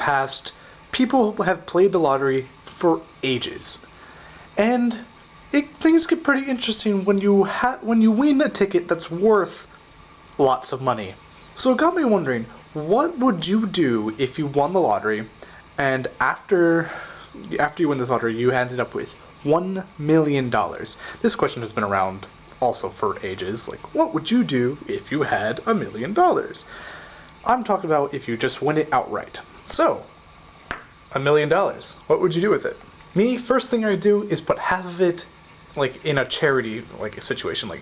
past, people have played the lottery for ages. And things get pretty interesting when you win a ticket that's worth lots of money. So it got me wondering, what would you do if you won the lottery and after you win this lottery you ended up with $1 million? This question has been around also for ages. Like, what would you do if you had $1 million? I'm talking about if you just win it outright. So, $1 million. What would you do with it? Me, first thing I'd do is put half of it, like, in a charity, like, a situation. Like,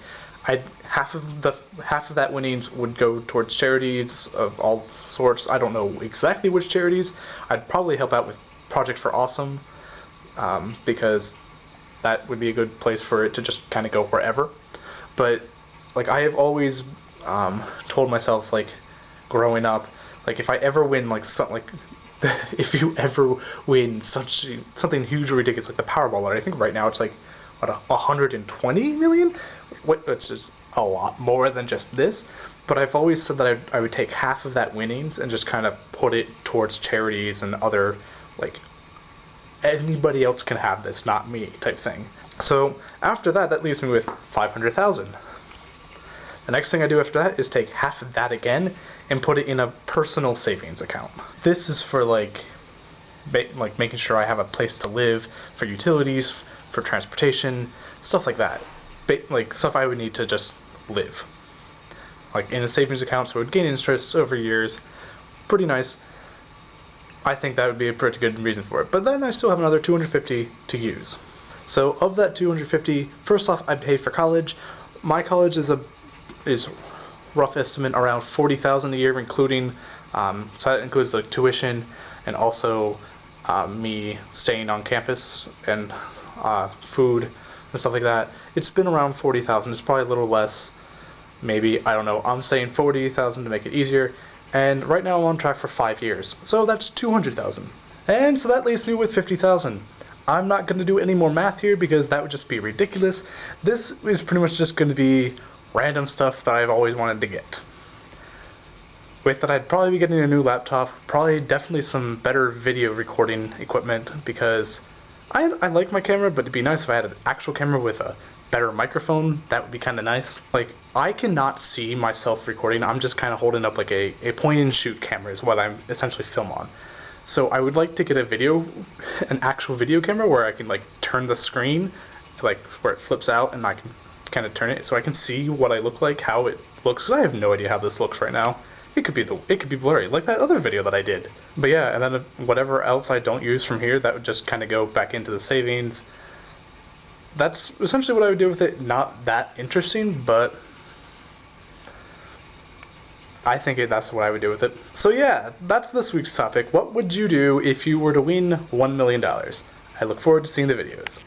half of that winnings would go towards charities of all sorts. I don't know exactly which charities. I'd probably help out with Project for Awesome, because that would be a good place for it to just kind of go wherever. But, like, I have always told myself, like, growing up, like, if I ever win, like, something, like, if you ever win something huge or ridiculous, like the Powerball lottery, I think right now it's like, what, 120 million? Which is a lot more than just this. But I've always said that I would take half of that winnings and just kind of put it towards charities and other, like, anybody else can have this, not me, type thing. So after that leaves me with 500,000. The next thing I do after that is take half of that again and put it in a personal savings account. This is for like making sure I have a place to live, for utilities, for transportation, stuff like that. Like stuff I would need to just live. Like in a savings account, so it would gain interest over years. Pretty nice. I think that would be a pretty good reason for it. But then I still have another 250 to use. So of that 250, first off, I'd pay for college. My college is rough estimate around 40,000 a year, including so that includes like tuition and also me staying on campus and food and stuff like that. It's been around 40,000. It's probably a little less, maybe, I don't know. I'm saying 40,000 to make it easier. And right now I'm on track for 5 years. So that's 200,000. And so that leaves me with 50,000. I'm not going to do any more math here because that would just be ridiculous. This is pretty much just going to be random stuff that I've always wanted to get. With that, I'd probably be getting a new laptop, probably definitely some better video recording equipment, because I like my camera, but it'd be nice if I had an actual camera with a better microphone. That would be kind of nice. Like, I cannot see myself recording. I'm just kind of holding up like a point and shoot camera is what I'm essentially film on. So I would like to get an actual video camera where I can like turn the screen, like where it flips out, and I can kind of turn it so I can see what I look like, how it looks, because I have no idea how this looks right now. It could be blurry, like that other video that I did. But yeah, and then whatever else I don't use from here, that would just kind of go back into the savings. That's essentially what I would do with it. Not that interesting, but I think that's what I would do with it. So yeah, that's this week's topic. What would you do if you were to win $1 million? I look forward to seeing the videos.